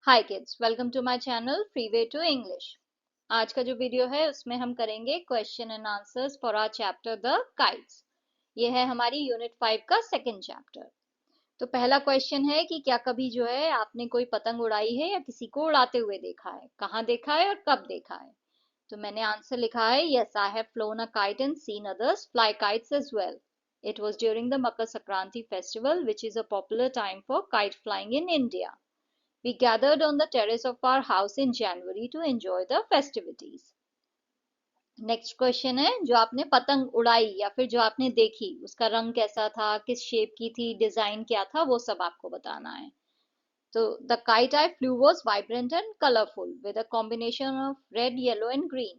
Hi kids, welcome to my channel Freeway to English. आज का जो वीडियो है उसमें हम करेंगे question and answers for our chapter the kites. ये है हमारी यूनिट 5 का सेकंड चैप्टर। तो पहला क्वेश्चन है कि क्या कभी जो है आपने कोई पतंग उड़ाई है या किसी को उड़ाते हुए देखा है, कहाँ देखा है और कब देखा है। तो मैंने आंसर लिखा है, yes I have flown a kite and seen others fly kites as well. It was during the Makar Sankranti festival which is a popular time for kite flying in India. We gathered on the terrace of our house in January to enjoy the festivities. Next question है, जो आपने पतंग उड़ाई या फिर जो आपने देखी उसका रंग कैसा था, किस शेप की थी, डिजाइन क्या था, वो सब आपको बताना है। तो the kite eye flu was vibrant and colorful with a combination of red, yellow and green.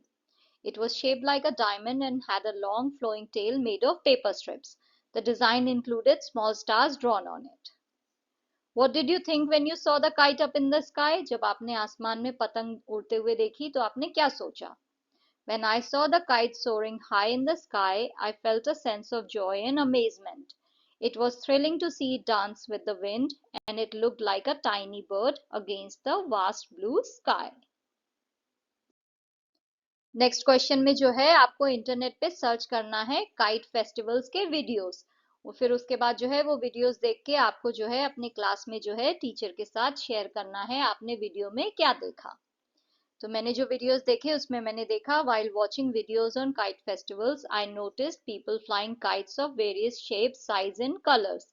It was shaped like a diamond and had a long flowing tail made of paper strips. The design included small stars drawn on it. What did you think when you saw the kite up in the sky? जब आपने आसमान में पतंग उड़ते हुए देखी तो आपने क्या सोचा? When I saw the kite soaring high in the sky, I felt a sense of joy and amazement. It was thrilling to see it dance with the wind, and it looked like a tiny bird against the vast blue sky. Next question में जो है आपको internet पे search करना है kite festivals के videos. और फिर उसके बाद जो है वो वीडियोस देख के आपको जो है अपनी क्लास में जो है टीचर के साथ शेयर करना है आपने वीडियो में क्या देखा। तो मैंने जो वीडियोस देखे उसमें मैंने देखा, while watching videos on kite festivals, I noticed people flying kites of various shapes, size and colors.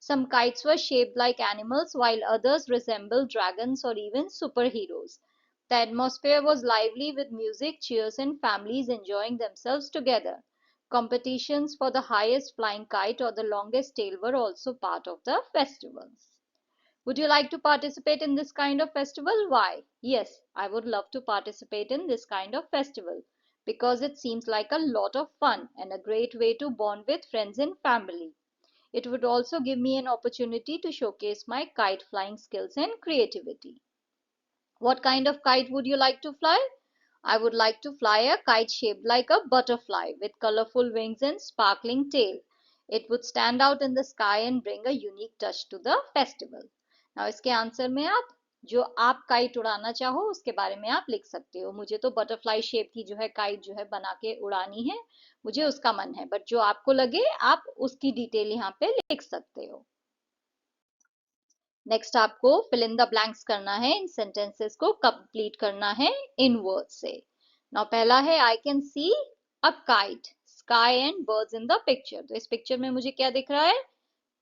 Some kites were shaped like animals while others resembled dragons or even superheroes. The atmosphere was lively with music, cheers and families enjoying themselves together. Competitions for the highest flying kite or the longest tail were also part of the festivals. Would you like to participate in this kind of festival? Why? Yes, I would love to participate in this kind of festival because it seems like a lot of fun and a great way to bond with friends and family. It would also give me an opportunity to showcase my kite flying skills and creativity. What kind of kite would you like to fly? I would like to fly a kite shaped like a butterfly with colorful wings and sparkling tail. It would stand out in the sky and bring a unique touch to the festival. Now इसके answer में आप जो आप kite उड़ाना चाहो उसके बारे में आप लिख सकते हो। मुझे तो बटरफ्लाई शेप की जो है काइट जो है बना के उड़ानी है, मुझे उसका मन है, बट जो आपको लगे आप उसकी डिटेल यहाँ पे लिख सकते हो। नेक्स्ट आपको फिल इन द ब्लैंक्स करना है, इन सेंटेंसेस को कंप्लीट करना है इन वर्ड्स से। नाउ पहला है, I can see a kite, sky and birds in the picture. तो इस पिक्चर में मुझे क्या दिख रहा है?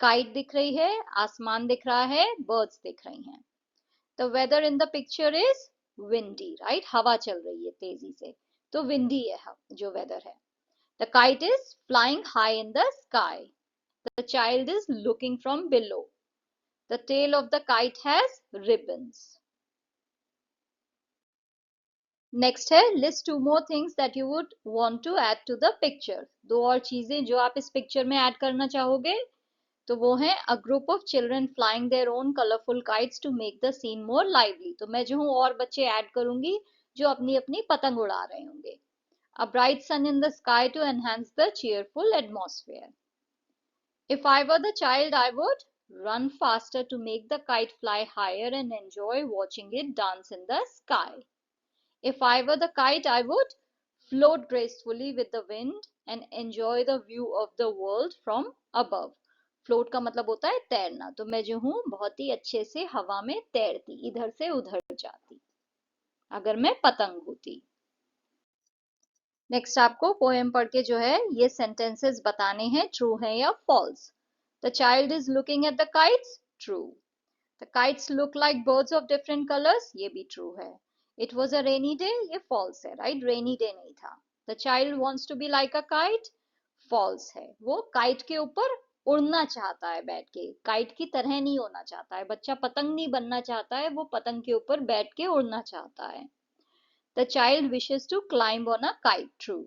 काइट दिख रही है, आसमान दिख रहा है, बर्ड्स दिख रही हैं। The weather in the picture is windy, right, हवा चल रही है तेजी से, तो विंडी है जो वेदर है। The kite is flying high in the sky. The child is looking from below. The tail of the kite has ribbons. Next है, list two more things that you would want to add to the picture. दो और चीजें जो आप इस picture में add करना चाहोगे, तो वो है a group of children flying their own colorful kites to make the scene more lively. तो मैं जो हूँ और बच्चे ऐड करूंगी जो अपनी अपनी पतंग उड़ा रहे होंगे। A bright sun in the sky to enhance the cheerful atmosphere. If I were the child, I would run faster to make the kite fly higher and enjoy watching it dance in the sky. If I were the kite, I would float gracefully with the wind and enjoy the view of the world from above. Float का मतलब होता है तैरना, तो मैं जो हूँ बहुत ही अच्छे से हवा में तैरती, इधर से उधर जाती अगर मैं पतंग होती। नेक्स्ट आपको पोएम पढ़ के जो है ये सेंटेंसेस बताने हैं, ट्रू है या false. The child is looking at the kites, true. The kites look like birds of different colours, ये भी ट्रू है। It was a rainy day, ये फॉल्स है, राइट, रेनी डे नहीं था। The child wants to be like a kite, false है, वो kite के ऊपर उड़ना चाहता है बैठ के, काइट की तरह नहीं होना चाहता है, बच्चा पतंग नहीं बनना चाहता है, वो पतंग के ऊपर बैठ के उड़ना चाहता है। The child wishes to climb on a kite. True.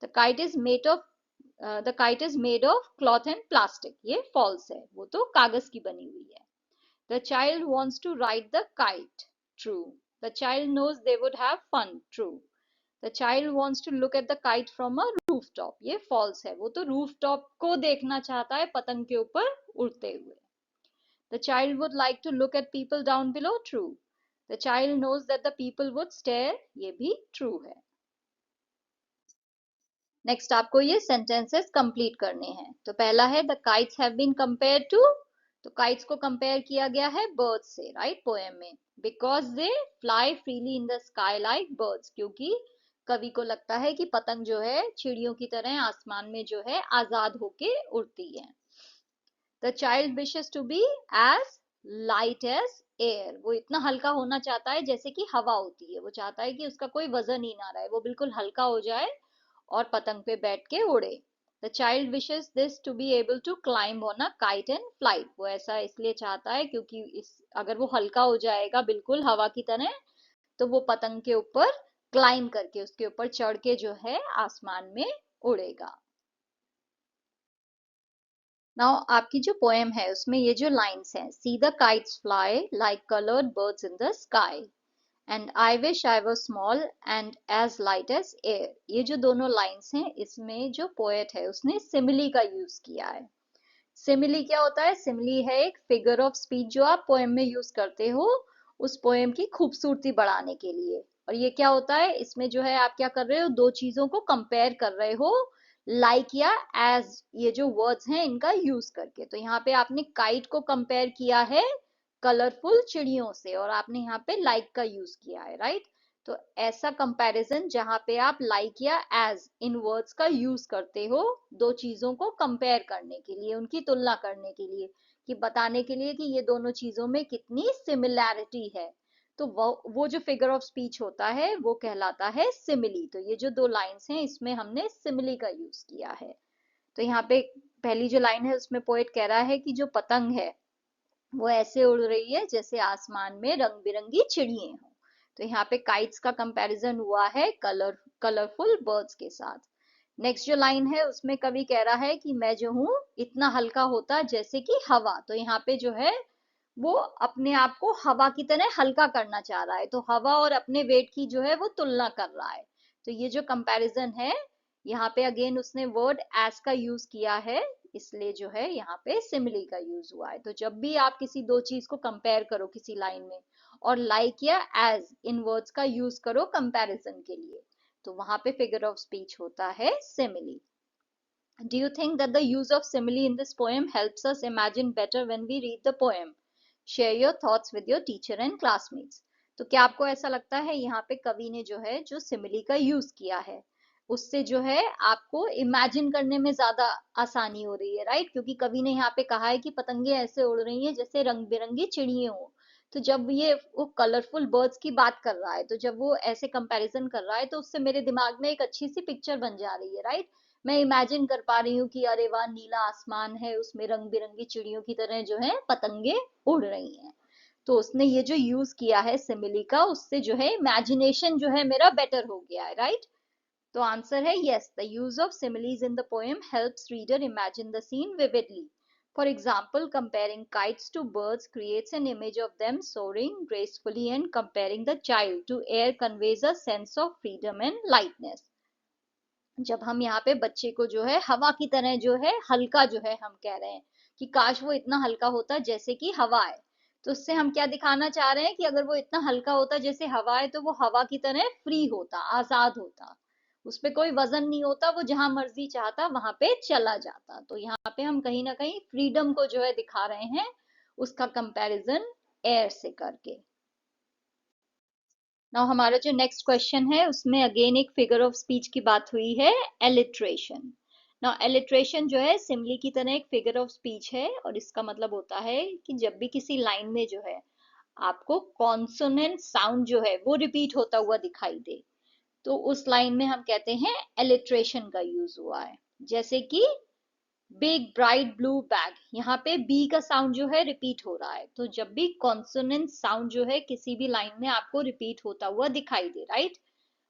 The kite is made of cloth and plastic. ये false है, वो तो कागज की बनी हुई है। The child wants to ride the kite. True. The child knows they would have fun. True. The child wants to look at the kite from a rooftop. ये false है, वो तो rooftop को देखना चाहता है पतंग के ऊपर उड़ते हुए। The child would like to look at people down below. True. The child knows that the people would stare, ये भी ट्रू है। नेक्स्ट आपको ये सेंटेंसेस कंप्लीट करने हैं। तो पहला है the kites have been compared to, तो काइट्स को कंपेयर किया गया है बर्ड्स से, राइट, पोएम में। Because they fly freely in the sky like birds, क्योंकि कवि को लगता है कि पतंग जो है चिड़ियों की तरह आसमान में जो है आजाद होके उड़ती है। The child wishes to be as light as air, वो इतना हल्का होना चाहता है जैसे कि हवा होती है। वो चाहता है कि उसका कोई वजन ही ना रहे, वो बिल्कुल हल्का हो जाए और पतंग पे बैठ के उड़े। The child wishes this to be able to climb on a kite and flight, वो ऐसा इसलिए चाहता है क्योंकि अगर वो हल्का हो जाएगा बिल्कुल हवा की तरह, तो वो पतंग के ऊपर क्लाइंब करके, उसके ऊपर चढ़ के जो है आसमान में उड़ेगा। नाउ आपकी जो पोएम है उसमें ये जो लाइन्स हैं, see the kites fly like coloured birds in the sky and I wish I was small and as light as air, ये जो दोनों लाइन्स हैं इसमें जो पोएट है उसने सिमिली का यूज किया है। सिमिली क्या होता है? सिमिली है एक फिगर ऑफ स्पीच जो आप पोएम में यूज करते हो उस पोएम की खूबसूरती बढ़ाने के लिए। और ये क्या होता है, इसमें जो है आप क्या कर रहे हो, दो चीजों को कंपेयर कर रहे हो, लाइक या एज, ये जो वर्ड्स हैं इनका यूज करके। तो यहाँ पे आपने काइट को कंपेयर किया है कलरफुल चिड़ियों से और आपने यहाँ पे लाइक का यूज किया है, राइट। तो ऐसा कंपैरिजन जहां पे आप लाइक या एज इन वर्ड्स का यूज करते हो दो चीजों को कंपेयर करने के लिए, उनकी तुलना करने के लिए, कि बताने के लिए कि ये दोनों चीजों में कितनी सिमिलैरिटी है, तो वो जो फिगर ऑफ स्पीच होता है वो कहलाता है सिमिली। तो ये जो दो लाइंस हैं इसमें हमने सिमिली का यूज किया है। तो यहाँ पे पहली जो लाइन है उसमें पोएट कह रहा है कि जो पतंग है वो ऐसे उड़ रही है जैसे आसमान में रंग बिरंगी चिड़िए हों। तो यहाँ पे काइट्स का कंपैरिजन हुआ है कलरफुल बर्ड्स के साथ। नेक्स्ट जो लाइन है उसमें कवि कह रहा है कि मैं जो हूँ इतना हल्का होता जैसे कि हवा। तो यहाँ पे जो है वो अपने आप को हवा की तरह हल्का करना चाह रहा है, तो हवा और अपने वेट की जो है वो तुलना कर रहा है। तो ये जो कंपैरिजन है यहाँ पे अगेन उसने वर्ड एज का यूज किया है, इसलिए जो है यहाँ पे सिमिली का यूज हुआ है। तो जब भी आप किसी दो चीज को कंपेयर करो किसी लाइन में और लाइक या एज इन वर्ड्स का यूज करो कंपैरिजन के लिए, तो वहां पे फिगर ऑफ स्पीच होता है simile. Do you think that the use of simile in this poem helps us imagine better when we read the poem? Share your thoughts with your teacher and classmates. तो क्या आपको ऐसा लगता है यहाँ पे कवि ने जो है जो सिमिली का यूज किया है उससे जो है आपको इमेजिन करने में ज्यादा आसानी हो रही है, राइट? क्योंकि कवि ने यहाँ पे कहा है कि पतंगे ऐसे उड़ रही हैं जैसे रंग बिरंगी चिड़िए हो। तो जब ये वो कलरफुल बर्ड्स की बात कर रहा है, तो जब वो ऐसे कंपैरिजन कर रहा है तो उससे मेरे दिमाग में एक अच्छी सी पिक्चर बन जा रही है, राइट? मैं इमेजिन कर पा रही हूँ कि अरे वाह नीला आसमान है उसमें रंग बिरंगी चिड़ियों की तरह जो है पतंगे उड़ रही हैं। तो उसने ये जो यूज किया है सिमिली का उससे जो है इमेजिनेशन जो है मेरा बेटर हो गया है, राइट। तो आंसर है yes, the use of similes in the poem helps reader imagine the scene vividly. For example, comparing kites to birds creates an image of them soaring gracefully, and comparing the child to air conveys a sense of freedom and lightness. जब हम यहाँ पे बच्चे को जो है हवा की तरह जो है हल्का जो है हम कह रहे हैं कि काश वो इतना हल्का होता जैसे कि हवा है, तो उससे हम क्या दिखाना चाह रहे हैं कि अगर वो इतना हल्का होता जैसे हवा है तो वो हवा की तरह फ्री होता, आजाद होता, उस पे कोई वजन नहीं होता, वो जहां मर्जी चाहता वहां पे चला जाता। तो यहाँ पे हम कहीं ना कहीं फ्रीडम को जो है दिखा रहे हैं उसका कंपैरिजन एयर से करके। नाउ हमारा जो नेक्स्ट क्वेश्चन है उसमें अगेन एक फिगर ऑफ स्पीच की बात हुई है, एलिट्रेशन। नाउ एलिट्रेशन जो है सिमली की तरह एक फिगर ऑफ स्पीच है और इसका मतलब होता है कि जब भी किसी लाइन में जो है आपको कॉन्सोनेंट साउंड जो है वो रिपीट होता हुआ दिखाई दे, तो उस लाइन में हम कहते हैं एलिट्रेशन का यूज हुआ है। जैसे कि बिग ब्राइट ब्लू बैग, यहाँ पे बी का साउंड जो है रिपीट हो रहा है। तो जब भी कॉन्सोनेंट साउंड जो है किसी भी लाइन में आपको रिपीट होता हुआ दिखाई दे, राइट।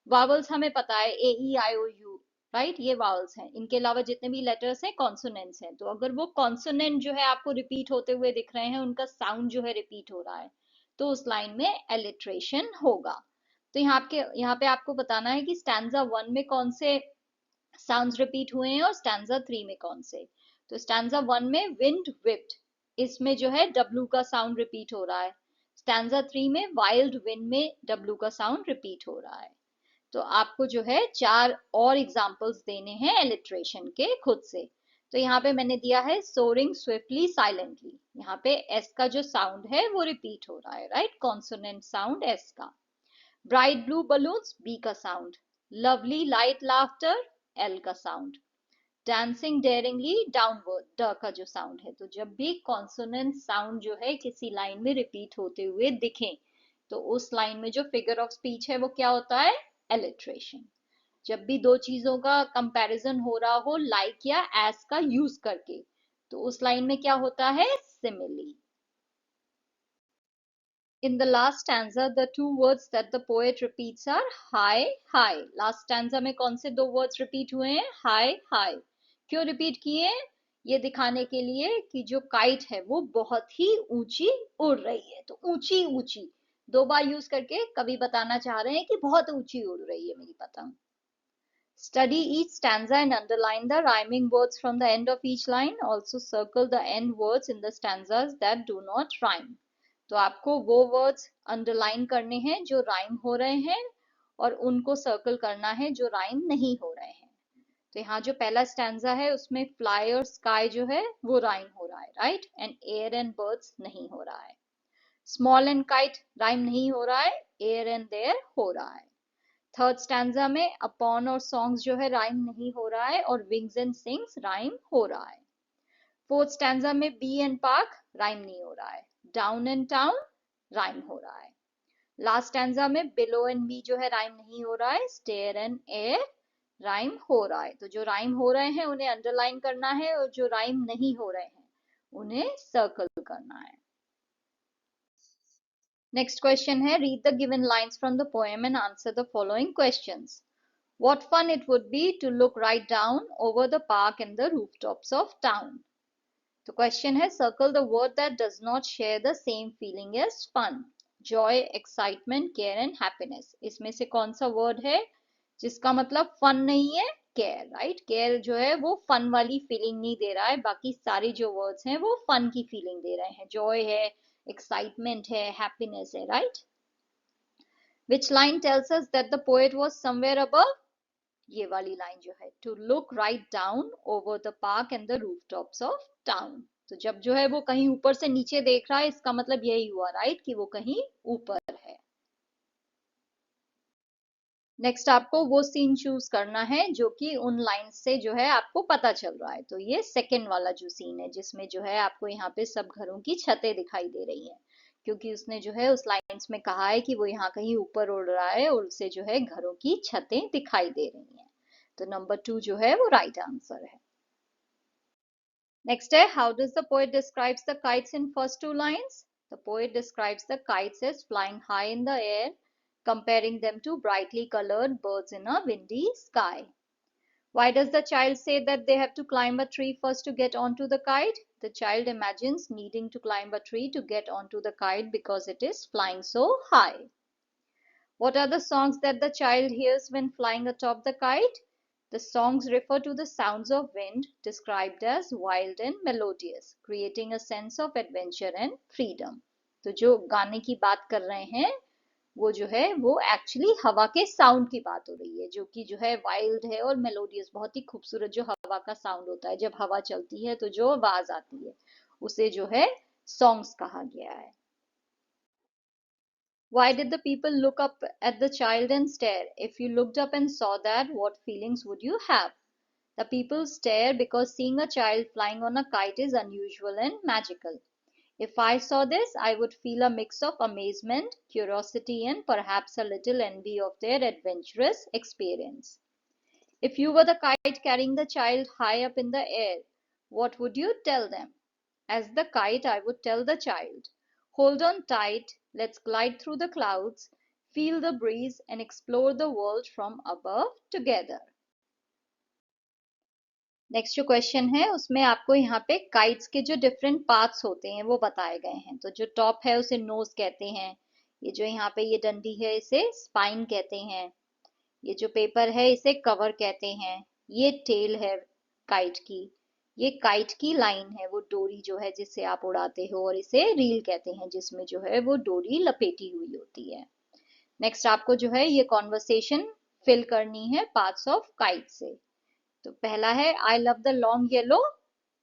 वावल्स हमें पता है ए ई आई ओ यू, राइट, ये वावल्स हैं। इनके अलावा जितने भी लेटर्स हैं कॉन्सोनेंट्स हैं। तो अगर वो कॉन्सोनेंट जो है आपको रिपीट होते हुए दिख रहे हैं, उनका साउंड जो है रिपीट हो रहा है, तो उस लाइन में एलिट्रेशन होगा। तो यहाँ पे आपको बताना है कि स्टैंजा 1 में कौन से साउंड्स रिपीट हुए हैं और स्टैंजा 3 में कौन से। तो स्टैंजा 1 में विंड विप्ड, इसमें जो है डब्लू का साउंड रिपीट हो रहा है। स्टैंजा 3 में वाइल्ड विंड में W का साउंड रिपीट हो रहा है। तो आपको जो है 4 और एग्जाम्पल्स देने हैं एलिट्रेशन के खुद से। तो यहाँ पे मैंने दिया है सोरिंग स्विफ्टली साइलेंटली, यहाँ पे एस का जो साउंड है वो रिपीट हो रहा है, राइट, कॉन्सोनेंट साउंड एस का। ब्राइट ब्लू बलून्स बी का sound, lovely light laughter L का साउंड, डांसिंग डेयरिंगली डाउनवर्ड ड का जो साउंड है। तो जब भी कॉन्सोनेंट साउंड जो है किसी लाइन में रिपीट होते हुए दिखे तो उस लाइन में जो फिगर ऑफ स्पीच है वो क्या होता है, एलिट्रेशन। जब भी दो चीजों का कंपैरिजन हो रहा हो लाइक या एस का यूज करके तो उस लाइन में क्या होता है, simile. In the last stanza, the two words that the poet repeats are high, high. Last stanza में कौन से दो words repeat हुए हैं, high, high. क्यों repeat किए, ये दिखाने के लिए कि जो काइट है वो बहुत ही ऊंची उड़ रही है। तो ऊंची ऊंची दो बार यूज करके कवि बताना चाह रहे हैं कि बहुत ऊंची उड़ रही है मेरी पतंग। Study each stanza and underline the rhyming words from the end of each line. Also circle the end words in the stanzas that do not rhyme. तो आपको वो वर्ड्स अंडरलाइन करने हैं जो राइम हो रहे हैं और उनको सर्कल करना है जो राइम नहीं हो रहे हैं। तो यहाँ जो पहला स्टैंजा है उसमें फ्लाई और स्काई जो है वो राइम हो रहा है, right, and air and birds नहीं हो रहा है। स्मॉल एंड काइट राइम नहीं हो रहा है, एयर एंड देयर हो रहा है। थर्ड स्टैंजा में अपॉन और सॉन्ग्स जो है राइम नहीं हो रहा है और विंग्स एंड सिंग्स राइम हो रहा है। फोर्थ स्टैंजा में बी एंड पार्क राइम नहीं हो रहा है, डाउन एंड टाउन राइम हो रहा है। लास्ट स्टैंजा में बिलो एंड मी जो है राइम नहीं हो रहा है, स्टेयर एंड एयर राइम हो रहा है। तो जो राइम हो रहे हैं उन्हें अंडरलाइन करना है और जो राइम नहीं हो रहे हैं उन्हें सर्कल करना है। नेक्स्ट क्वेश्चन है, read the given lines from the poem and answer the following questions. What fun it would be to look right down over the park and the rooftops of town. The question है, circle the word that does not share the same feeling as fun. Joy, excitement, care and happiness. इसमें से कौन सा word है जिसका मतलब fun नहीं है, care, right? care जो है वो fun वाली feeling नहीं दे रहा है, बाकी सारी जो words हैं वो fun की feeling दे रहे हैं। joy है, excitement है, happiness है, right? Which line tells us that the poet was somewhere above? ये वाली लाइन जो है, to look right down over the park and the rooftops of town. तो जब जो है वो कहीं ऊपर से नीचे देख रहा है इसका मतलब यही हुआ, राइट, कि वो कहीं ऊपर है। नेक्स्ट आपको वो सीन चूज करना है जो कि उन लाइन से जो है आपको पता चल रहा है। तो ये सेकेंड वाला जो सीन है जिसमें जो है आपको यहाँ पे सब घरों की छतें दिखाई दे रही हैं, क्योंकि उसने जो है उस लाइन्स में कहा है कि वो यहाँ कहीं ऊपर उड़ रहा है और उसे जो है घरों की छतें दिखाई दे रही हैं। तो नंबर 2 जो है वो राइट आंसर है। नेक्स्ट है, how does the poet describes the kites in first two lines. The poet describes the kites as flying high in the air, comparing them to brightly colored birds in a windy sky. Why does the child say that they have to climb a tree first to get onto the kite? The child imagines needing to climb a tree to get onto the kite because it is flying so high. What are the songs that the child hears when flying atop the kite? The songs refer to the sounds of wind, described as wild and melodious, creating a sense of adventure and freedom. तो जो गाने की बात कर रहे हैं वो जो है वो एक्चुअली हवा के साउंड की बात हो रही है, जो कि जो है वाइल्ड है और मेलोडियस, बहुत ही खूबसूरत जो हवा का साउंड होता है। जब हवा चलती है तो जो आवाज आती है उसे जो है सॉन्ग्स कहा गया है। Why did the people look up at the child and stare? If you looked up and saw that, what feelings would you have? The people stare because seeing a child flying on a kite is unusual and magical. If I saw this, I would feel a mix of amazement, curiosity, and perhaps a little envy of their adventurous experience. If you were the kite carrying the child high up in the air, what would you tell them? As the kite, I would tell the child, hold on tight, let's glide through the clouds, feel the breeze, and explore the world from above together. Next जो question है उसमें आपको यहाँ पे kites के जो different parts होते हैं वो बताए गए हैं। तो जो टॉप है उसे नोज कहते हैं, ये जो यहाँ पे ये डंडी है इसे स्पाइन कहते हैं, ये जो पेपर है इसे कवर कहते हैं, ये टेल है काइट की, ये काइट की लाइन है, वो डोरी जो है जिससे आप उड़ाते हो, और इसे रील कहते हैं जिसमें जो है वो डोरी लपेटी हुई होती है। नेक्स्ट आपको जो है ये कॉन्वर्सेशन फिल करनी है पार्ट्स ऑफ काइट से। तो पहला है, I love the long yellow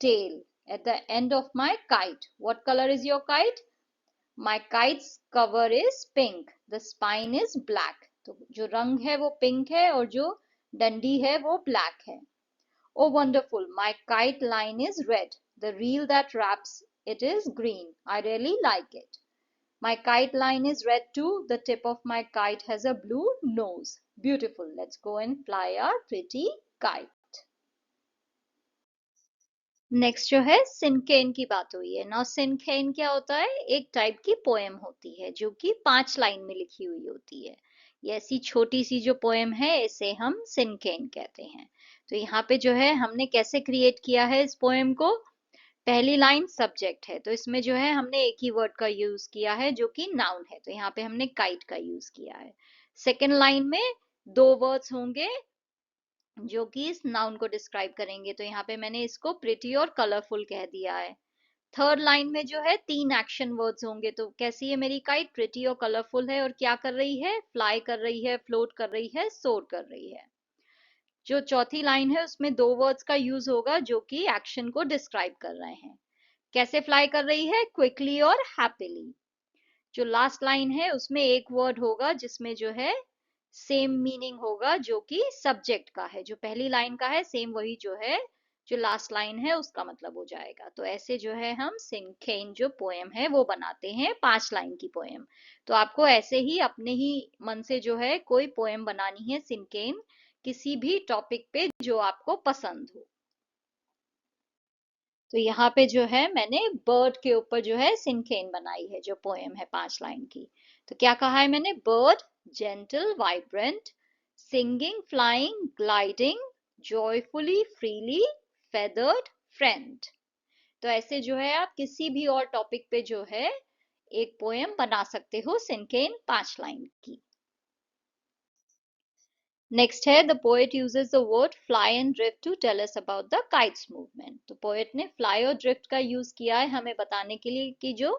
tell at the end of my kite, what colour is your kite? My kites cover is pink, the spine is black. तो जो रंग है वो पिंक है और जो डंडी है वो ब्लैक है। Oh, wonderful. My kite line is red. The reel that wraps it is green. I really like it. My kite line is red too. The tip of my kite has a blue nose. Beautiful. Let's go and fly our pretty kite. Next जो है सिनकेन की बात हुई है ना। सिनकेन क्या होता है? एक टाइप की पोएम होती है जो कि 5 लाइन में लिखी हुई होती है। ये ऐसी छोटी सी जो पोएम है इसे हम सिनकेन कहते हैं। तो यहाँ पे जो है हमने कैसे क्रिएट किया है इस पोएम को। पहली लाइन सब्जेक्ट है, तो इसमें जो है हमने एक ही वर्ड का यूज किया है जो कि नाउन है, तो यहाँ पे हमने काइट का यूज किया है। सेकेंड लाइन में 2 वर्ड्स होंगे जो कि इस नाउन को डिस्क्राइब करेंगे, तो यहाँ पे मैंने इसको प्रिटी और कलरफुल कह दिया है। थर्ड लाइन में जो है 3 एक्शन वर्ड्स होंगे, तो कैसी है मेरी काइट? प्रिटी और कलरफुल है, और क्या कर रही है? फ्लाई कर रही है, फ्लोट कर रही है, सोर कर रही है। जो चौथी लाइन है उसमें 2 वर्ड्स का यूज होगा जो कि एक्शन को डिस्क्राइब कर रहे हैं। कैसे फ्लाई कर रही है? क्विकली और हैप्पीली। जो लास्ट लाइन है उसमें एक वर्ड होगा जिसमें जो है सेम मीनिंग होगा जो कि सब्जेक्ट का है। जो पहली लाइन का है सेम वही जो है जो लास्ट लाइन है उसका मतलब हो जाएगा। तो ऐसे जो है हम सिनकेन जो पोएम है वो बनाते हैं, 5 लाइन की पोएम। तो आपको ऐसे ही अपने ही मन से जो है कोई पोएम बनानी है सिनकेन, किसी भी टॉपिक पे जो आपको पसंद हो। तो यहाँ पे जो है मैंने बर्ड के ऊपर जो है सिनकेन बनाई है जो पोएम है 5 लाइन की। तो क्या कहा है मैंने? Bird, gentle, vibrant, singing, flying, gliding, joyfully, freely, feathered, friend. तो ऐसे जो है आप किसी भी और टॉपिक पे जो है एक पोएम बना सकते हो सिनकेन 5 लाइन की। नेक्स्ट है, the poet uses the word fly and drift to tell us about the kites movement. तो पोएट ने फ्लाई और ड्रिफ्ट का यूज किया है हमें बताने के लिए कि जो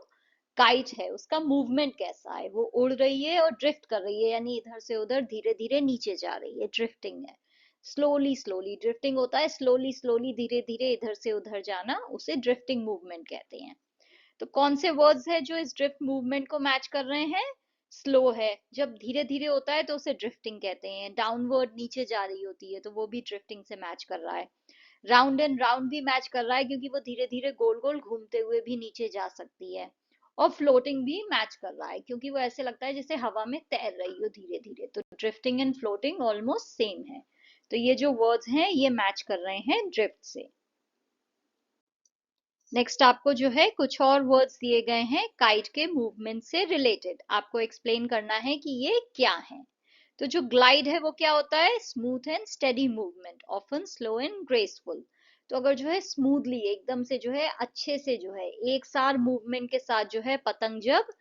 काइट है उसका मूवमेंट कैसा है, वो उड़ रही है और ड्रिफ्ट कर रही है, यानी इधर से उधर धीरे धीरे नीचे जा रही है, ड्रिफ्टिंग है। स्लोली स्लोली ड्रिफ्टिंग होता है, स्लोली स्लोली धीरे धीरे इधर से उधर जाना, उसे ड्रिफ्टिंग मूवमेंट कहते हैं। तो कौन से वर्ड्स है जो इस ड्रिफ्ट मूवमेंट को मैच कर रहे हैं? स्लो है, जब धीरे धीरे होता है तो उसे ड्रिफ्टिंग कहते हैं। डाउनवर्ड नीचे जा रही होती है तो वो भी ड्रिफ्टिंग से मैच कर रहा है। राउंड एंड राउंड भी मैच कर रहा है क्योंकि वो धीरे धीरे गोल गोल घूमते हुए भी नीचे जा सकती है। और फ्लोटिंग भी मैच कर रहा है क्योंकि वो ऐसे लगता है जैसे हवा में तैर रही हो धीरे धीरे। तो drifting and floating almost same है। तो ये जो वर्ड्स हैं ये मैच कर रहे हैं ड्रिफ्ट से। नेक्स्ट आपको जो है कुछ और वर्ड्स दिए गए हैं काइट के मूवमेंट से रिलेटेड, आपको एक्सप्लेन करना है कि ये क्या है। तो जो ग्लाइड है वो क्या होता है? Smooth and steady movement, often slow and graceful. तो अगर जो है स्मूथली एकदम से जो है अच्छे से जो है एक सार मूवमेंट के साथ जो है पतंग जब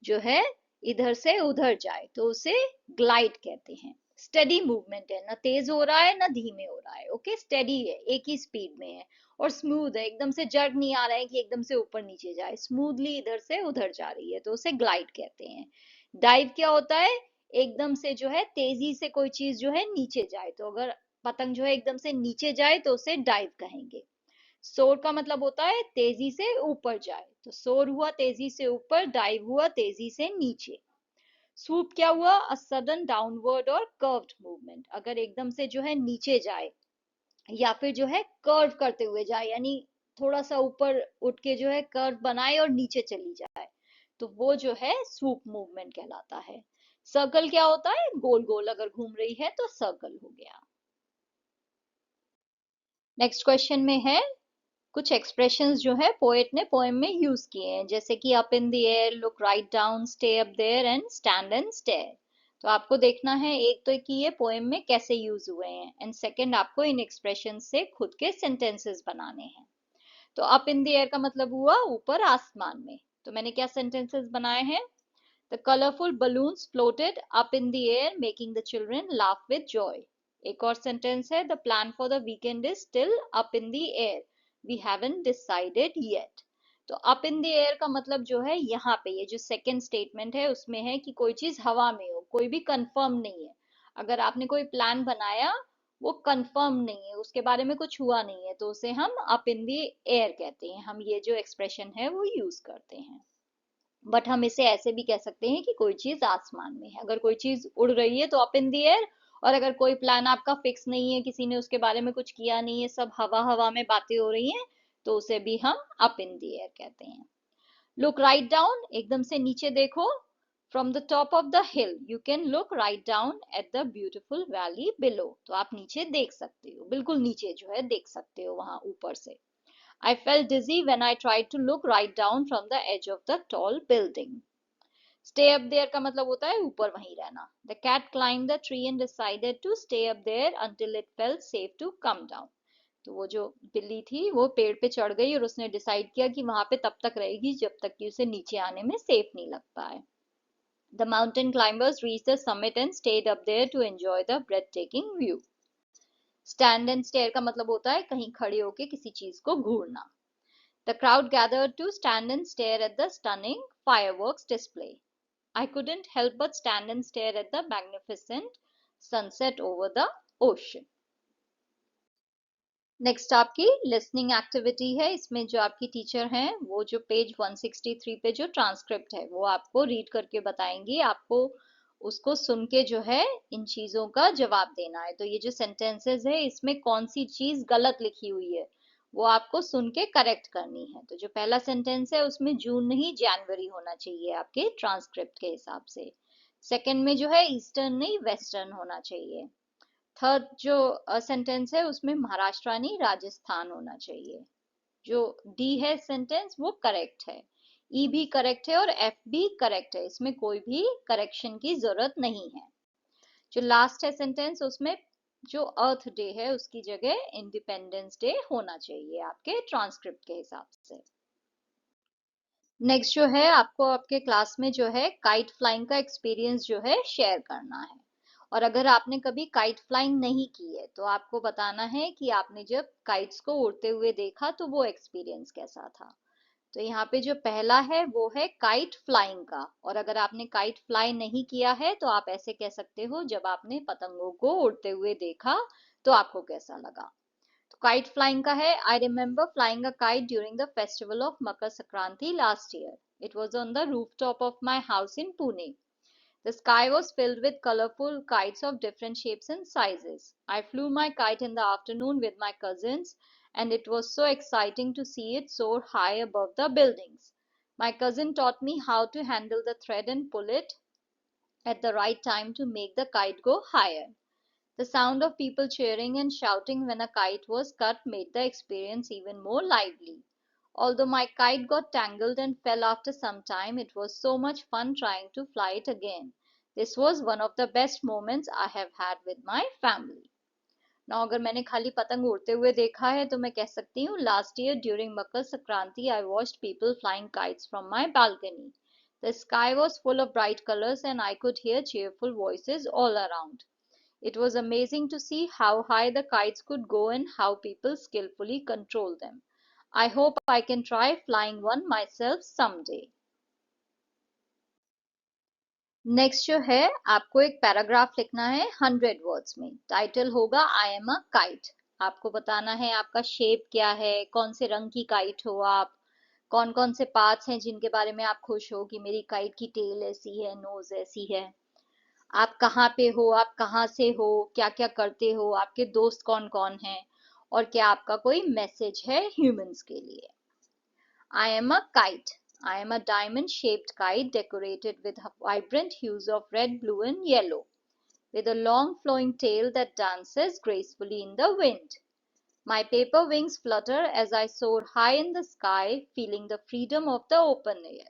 जो है इधर से उधर जाए तो उसे ग्लाइड कहते हैं। स्टेडी मूवमेंट है, ना तेज हो रहा है ना धीमे हो रहा है, ओके, स्टेडी है, एक ही स्पीड में है। और स्मूथ है, एकदम से जर्क नहीं आ रहा है कि एकदम से ऊपर नीचे जाए, स्मूथली इधर से उधर जा रही है तो उसे ग्लाइड कहते हैं। डाइव क्या होता है? एकदम से जो है तेजी से कोई चीज जो है नीचे जाए, तो अगर पतंग जो है एकदम से नीचे जाए तो उसे डाइव कहेंगे। सोर का मतलब होता है तेजी से ऊपर जाए, तो सोर हुआ तेजी से ऊपर, डाइव हुआ तेजी से नीचे। स्वूप क्या हुआ? अ सडन डाउनवर्ड और कर्व्ड मूवमेंट, अगर एकदम से जो है नीचे जाए या फिर जो है कर्व करते हुए जाए, यानी थोड़ा सा ऊपर उठ के जो है कर्व बनाए और नीचे चली जाए, तो वो जो है स्वूप मूवमेंट कहलाता है। सर्कल क्या होता है? गोल गोल अगर घूम रही है तो सर्कल हो गया। नेक्स्ट क्वेश्चन में है कुछ एक्सप्रेशंस जो है पोएट ने पोएम में यूज किए हैं, जैसे कि up in the air, look right down, stay up there and stand and stare. तो आपको देखना है एक तो कि ये पोएम में कैसे यूज हुए हैं, एंड सेकंड आपको इन एक्सप्रेशन से खुद के सेंटेंसेस बनाने हैं। तो अप इन द एयर का मतलब हुआ ऊपर आसमान में, तो मैंने क्या सेंटेंसेस बनाए हैं? The colourful balloons floated up in the air making the children laugh with Joy. एक और सेंटेंस है, the plan for the weekend is still up in the air, We haven't decided yet. तो up in the air का मतलब जो है यहाँ पे ये जो सेकंड स्टेटमेंट है उसमें है कि कोई चीज हवा में हो, कोई भी कंफर्म नहीं है। अगर आपने कोई प्लान बनाया, वो कंफर्म नहीं है, उसके बारे में कुछ हुआ नहीं है, तो उसे हम अप इन दी एयर कहते हैं। हम ये जो एक्सप्रेशन है वो यूज करते हैं। बट हम इसे ऐसे भी कह सकते हैं कि कोई चीज आसमान में है। अगर कोई चीज उड़ रही है तो अप इन दी एयर, और अगर कोई प्लान आपका फिक्स नहीं है, किसी ने उसके बारे में कुछ किया नहीं है, सब हवा हवा में बातें हो रही हैं, तो उसे भी हम अप इन दी एयर कहते हैं। लुक राइट डाउन, एकदम से नीचे देखो। From the top of the hill you can look right down at the beautiful valley below. तो आप नीचे देख सकते हो, बिल्कुल नीचे जो है देख सकते हो वहां ऊपर से। I felt dizzy when I tried to look right down from the edge of the tall building. Stay up there का मतलब होता है ऊपर वहीं रहना। The cat climbed the tree and decided to stay up there until it felt safe to come down. तो वो जो बिल्ली थी वो पेड़ पे चढ़ गई और उसने डिसाइड किया कि वहां पे तब तक रहेगी जब तक कि उसे नीचे आने में सेफ नहीं लगता है। The mountain climbers reached the summit and stayed up there to enjoy the breathtaking view. Stand and stare का मतलब होता है कहीं खड़े होके किसी चीज को घूरना। The crowd gathered to stand and stare at the stunning fireworks display. I couldn't help but stand and stare at the magnificent sunset over the ocean. Next आपकी लिसनिंग एक्टिविटी है। इसमें जो आपकी टीचर हैं वो जो पेज 163 पे जो ट्रांसक्रिप्ट है वो आपको रीड करके बताएंगी। आपको उसको सुन के जो है इन चीजों का जवाब देना है। तो ये जो सेंटेंसेस है इसमें कौन सी चीज गलत लिखी हुई है वो आपको सुन के करेक्ट करनी है। तो जो पहला सेंटेंस है उसमें जून नहीं जनवरी होना चाहिए आपके ट्रांसक्रिप्ट के हिसाब से। सेकंड में जो है ईस्टर्न नहीं वेस्टर्न होना चाहिए। थर्ड जो सेंटेंस है उसमें महाराष्ट्र नहीं राजस्थान होना चाहिए। जो डी है सेंटेंस वो करेक्ट है। ई भी करेक्ट है और एफ भी करेक्ट है, इसमें कोई भी करेक्शन की जरूरत नहीं है। जो लास्ट है सेंटेंस उसमें जो अर्थ डे है उसकी जगह इंडिपेंडेंस डे होना चाहिए आपके ट्रांसक्रिप्ट के हिसाब से। नेक्स्ट जो है आपको आपके क्लास में जो है काइट फ्लाइंग का एक्सपीरियंस जो है शेयर करना है। और अगर आपने कभी काइट फ्लाइंग नहीं की है तो आपको बताना है कि आपने जब काइट्स को उड़ते हुए देखा तो वो एक्सपीरियंस कैसा था। तो यहाँ पे जो पहला है वो है काइट फ्लाइंग का। और अगर आपने काइट फ्लाई नहीं किया है तो आप ऐसे कह सकते हो जब आपने पतंगों को उड़ते हुए देखा तो आपको कैसा लगा। तो काइट फ्लाइंग का है I remember flying a kite during the festival of Makar Sankranti last year. It was on the roof top of my house in Pune. The sky was filled with colorful kites of different shapes and sizes. I flew my kite in the afternoon with my cousins, and it was so exciting to see it soar high above the buildings. My cousin taught me how to handle the thread and pull it at the right time to make the kite go higher. The sound of people cheering and shouting when a kite was cut made the experience even more lively. Although my kite got tangled and fell after some time, it was so much fun trying to fly it again. This was one of the best moments I have had with my family. Now अगर मैंने खाली पतंग उड़ते हुए देखा है तो मैं कह सकती हूँ last year during Makar Sankranti I watched people flying kites from my balcony. The sky was full of bright colors and I could hear cheerful voices all around. It was amazing to see how high the kites could go and how people skillfully control them. I hope I can try flying one myself someday. Next जो है आपको एक paragraph लिखना है 100 words में। Title होगा I am a kite. आपको बताना है आपका शेप क्या है, कौन से रंग की काइट हो आप, कौन कौन से पार्ट्स हैं जिनके बारे में आप खुश हो कि मेरी काइट की टेल ऐसी है, नोज ऐसी है। आप कहाँ पे हो, आप कहाँ से हो, क्या क्या करते हो, आपके दोस्त कौन कौन हैं, और क्या आपका कोई मैसेज है ह्यूमंस के लिए। I am a kite. I am a diamond shaped kite decorated with vibrant hues of red, blue, and yellow, with a long flowing tail that dances gracefully in the wind. My paper wings flutter as I soar high in the sky, feeling the freedom of the open air.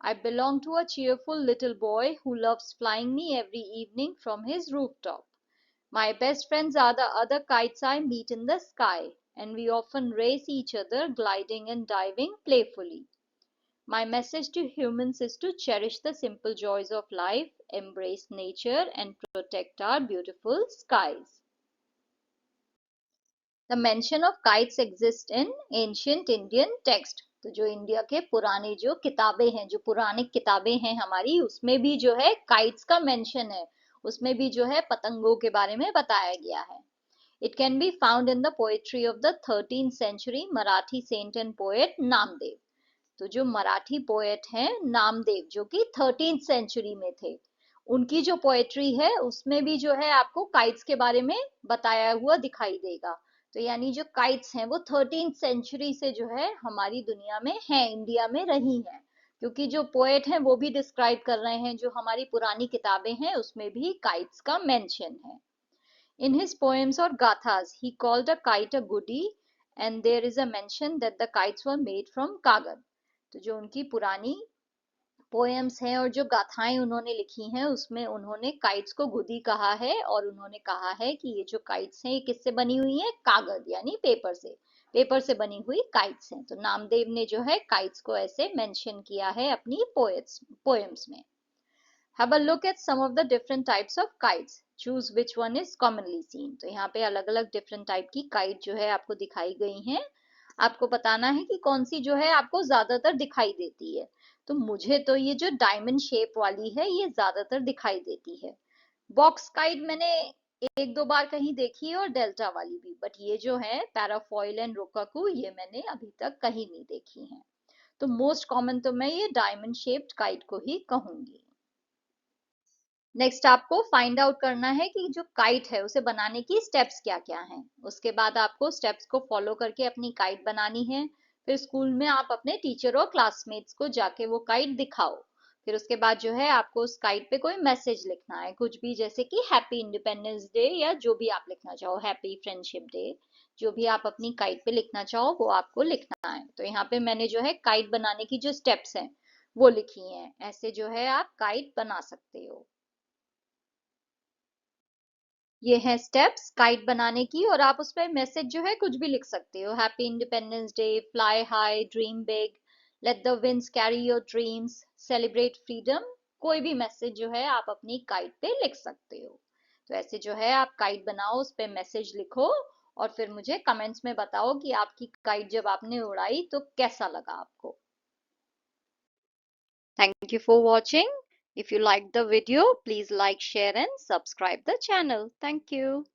I belong to a cheerful little boy who loves flying me every evening from his rooftop. My best friends are the other kites I meet in the sky, and we often race each other, gliding and diving playfully. My message to humans is to cherish the simple joys of life, embrace nature, and protect our beautiful skies. The mention of kites exist in ancient Indian text. तो जो India के पुराने जो किताबें हैं, जो पुराणिक किताबें हैं हमारी, उसमें भी जो है काइट्स का मेंशन है, उसमें भी जो है पतंगों के बारे में बताया गया है। It can be found in the poetry of the 13th century Marathi saint and poet Namdev. तो जो मराठी पोएट हैं नामदेव, जो कि 13th सेंचुरी में थे, उनकी जो पोएट्री है उसमें भी जो है आपको काइट्स के बारे में बताया हुआ दिखाई देगा। तो यानी जो काइट्स हैं वो 13th सेंचुरी से जो है हमारी दुनिया में है, इंडिया में रही हैं, क्योंकि जो पोएट हैं वो भी डिस्क्राइब कर रहे हैं, जो हमारी पुरानी किताबें हैं उसमें भी काइट्स का मेंशन है। In his poems or gathas, he called a kite a goody, and there is a mention that the kites were made from kagad। तो जो उनकी पुरानी पोएम्स हैं और जो गाथाएं उन्होंने लिखी हैं उसमें उन्होंने काइट्स को गुदी कहा है, और उन्होंने कहा है कि ये जो काइट्स हैं ये किससे बनी हुई हैं, कागज यानी पेपर से, पेपर से बनी हुई काइट्स हैं। तो नामदेव ने जो है काइट्स को ऐसे मेंशन किया है अपनी पोएम्स में। Have a look at some of the different types of kites. Choose which one is commonly seen। तो यहाँ पे अलग अलग डिफरेंट टाइप की काइट जो है आपको दिखाई गई हैं। आपको बताना है कि कौन सी जो है आपको ज्यादातर दिखाई देती है। तो मुझे तो ये जो डायमंड शेप वाली है ये ज्यादातर दिखाई देती है। बॉक्स काइट मैंने एक दो बार कहीं देखी है, और डेल्टा वाली भी, बट ये जो है पैराफॉइल एंड रोकाकू ये मैंने अभी तक कहीं नहीं देखी है। तो मोस्ट कॉमन तो मैं ये डायमंड शेप्ड काइट को ही कहूंगी। नेक्स्ट आपको फाइंड आउट करना है कि जो काइट है उसे बनाने की स्टेप्स क्या क्या हैं। उसके बाद आपको स्टेप्स को फॉलो करके अपनी काइट बनानी है। फिर स्कूल में आप अपने टीचर और क्लासमेट्स को जाके वो काइट दिखाओ। फिर उसके बाद जो है आपको उस काइट पे कोई मैसेज लिखना है, कुछ भी, जैसे कि हैप्पी इंडिपेंडेंस डे या जो भी आप लिखना चाहो, हैप्पी फ्रेंडशिप डे, जो भी आप अपनी काइट पे लिखना चाहो वो आपको लिखना है। तो यहाँ पे मैंने जो है काइट बनाने की जो स्टेप्स हैं वो लिखी हैं। ऐसे जो है आप काइट बना सकते हो। ये है स्टेप्स काइट बनाने की, और आप उस पर मैसेज जो है कुछ भी लिख सकते हो, happy independence day, fly high, dream big, let the winds carry your dreams, celebrate freedom. कोई भी मैसेज जो है आप अपनी काइट पे लिख सकते हो। तो ऐसे जो है आप काइट बनाओ, उस पे मैसेज लिखो, और फिर मुझे कमेंट्स में बताओ कि आपकी काइट जब आपने उड़ाई तो कैसा लगा आपको। Thank you for watching. If you liked the video, please like, share and subscribe the channel. Thank you.